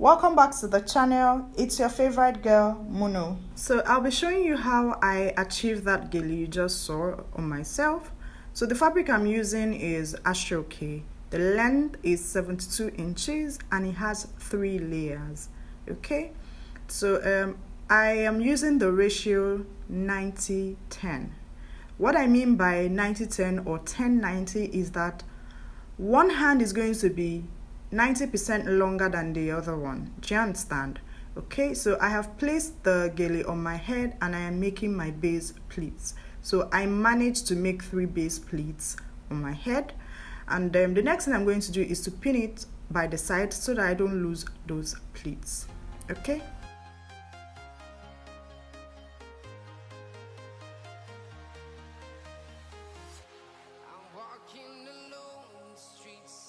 Welcome back to the channel. It's your favorite girl, Munnoh. So I'll be showing you how I achieved that ghillie you just saw on myself. So the fabric I'm using is Ashoke. The length is 72 inches and it has 3 layers. Okay, so I am using the ratio 90-10. What I mean by 90-10 or 10-90 is that one hand is going to be 90% longer than the other one. Do you understand? Okay, so I have placed the ghillie on my head and I am making my base pleats. So I managed to make 3 base pleats on my head, and the next thing I'm going to do is to pin it by the side so that I don't lose those pleats. Okay.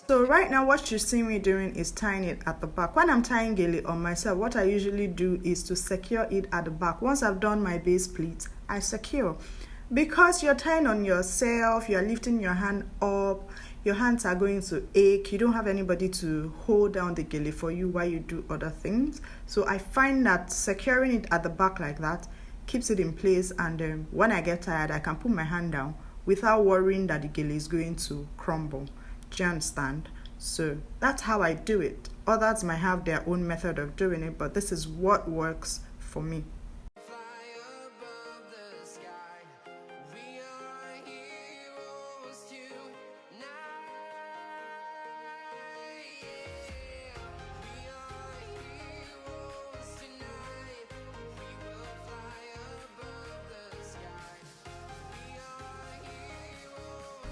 So right now what you see me doing is tying it at the back. When I'm tying ghillie on myself, what I usually do is to secure it at the back. Once I've done my base pleats, I secure. Because you're tying on yourself, you're lifting your hand up, your hands are going to ache, you don't have anybody to hold down the ghillie for you while you do other things. So I find that securing it at the back like that keeps it in place, and when I get tired, I can put my hand down without worrying that the ghillie is going to crumble. Do you understand? So that's how I do it. Others might have their own method of doing it, but this is what works for me.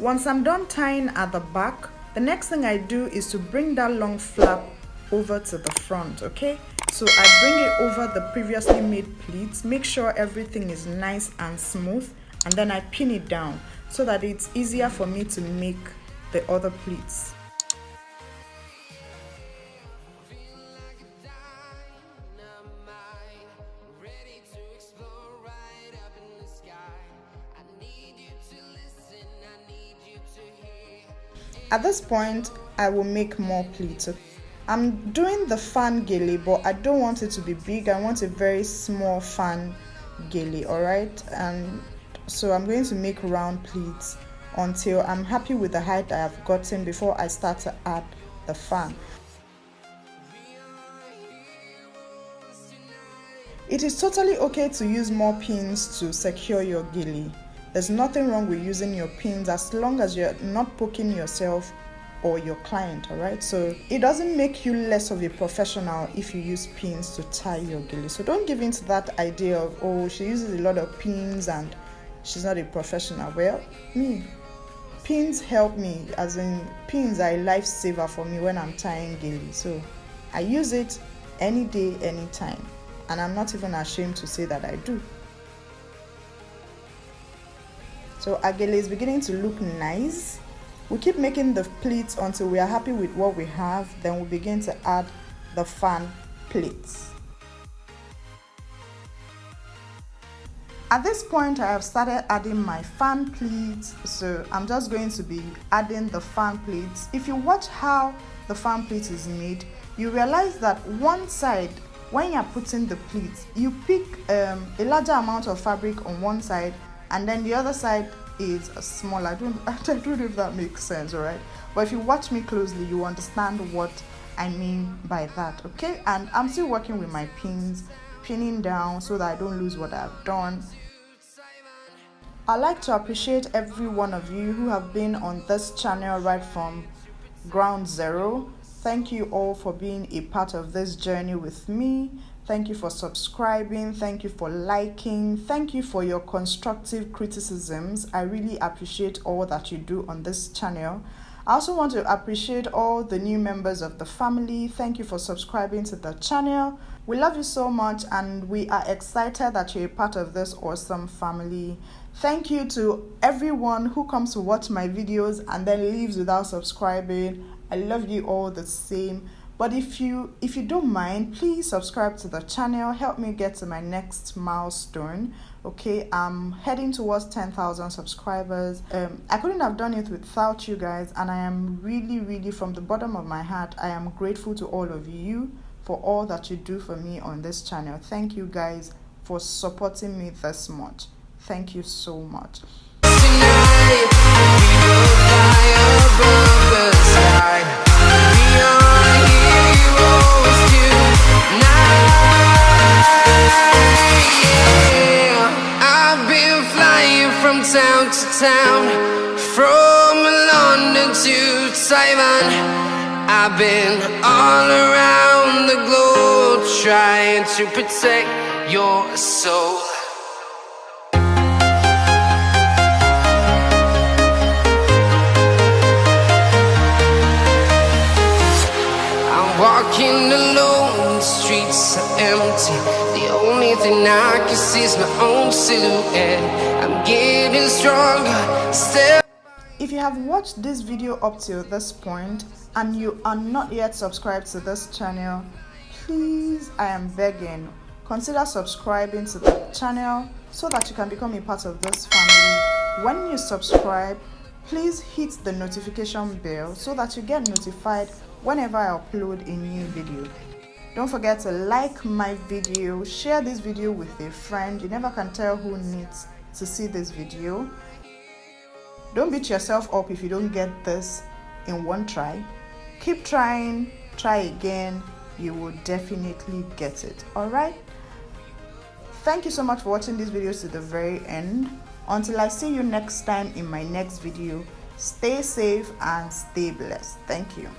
Once I'm done tying at the back, the next thing I do is to bring that long flap over to the front. Okay, so I bring it over the previously made pleats, make sure everything is nice and smooth, and then I pin it down so that it's easier for me to make the other pleats. At this point, I will make more pleats. I'm doing the fan ghillie, but I don't want it to be big. I want a very small fan ghillie, alright? And so I'm going to make round pleats until I'm happy with the height I have gotten before I start to add the fan. It is totally okay to use more pins to secure your ghillie. There's nothing wrong with using your pins as long as you're not poking yourself or your client, alright? So it doesn't make you less of a professional if you use pins to tie your ghillie. So don't give in to that idea of, oh, she uses a lot of pins and she's not a professional. Well, pins help me, as in pins are a lifesaver for me when I'm tying ghillie. So I use it any day, anytime. And I'm not even ashamed to say that I do. So our ghillie is beginning to look nice. We keep making the pleats until we are happy with what we have. Then we begin to add the fan pleats. At this point, I have started adding my fan pleats. So I'm just going to be adding the fan pleats. If you watch how the fan pleat is made, you realize that one side, when you're putting the pleats, you pick a larger amount of fabric on one side, and then the other side is smaller. I don't know if that makes sense, alright? But if you watch me closely, you understand what I mean by that, okay? And I'm still working with my pins, pinning down so that I don't lose what I've done. I'd like to appreciate every one of you who have been on this channel right from ground zero. Thank you all for being a part of this journey with me. Thank you for subscribing. Thank you for liking. Thank you for your constructive criticisms. I really appreciate all that you do on this channel. I also want to appreciate all the new members of the family. Thank you for subscribing to the channel. We love you so much and we are excited that you're a part of this awesome family. Thank you to everyone who comes to watch my videos and then leaves without subscribing. I love you all the same. But if you don't mind, please subscribe to the channel. Help me get to my next milestone. Okay, I'm heading towards 10,000 subscribers. I couldn't have done it without you guys, and I am really from the bottom of my heart, I am grateful to all of you for all that you do for me on this channel. Thank you guys for supporting me this much. Thank you so much. Tonight, we will fly above the sky. We are heroes tonight. Yeah. I've been flying from town to town, from London to Taiwan. I've been all around the globe trying to protect your soul. Walking alone, the streets are empty. The only thing I can see is my own silhouette. I'm getting stronger, still. If you have watched this video up till this point and you are not yet subscribed to this channel, please, I am begging, consider subscribing to the channel so that you can become a part of this family. When you subscribe, please hit the notification bell so that you get notified whenever I upload a new video. Don't forget to like my video, share this video with a friend. You never can tell who needs to see this video. Don't beat yourself up if you don't get this in one try. Keep trying, try again, you will definitely get it. Alright? Thank you so much for watching this video to the very end. Until I see you next time in my next video, stay safe and stay blessed. Thank you.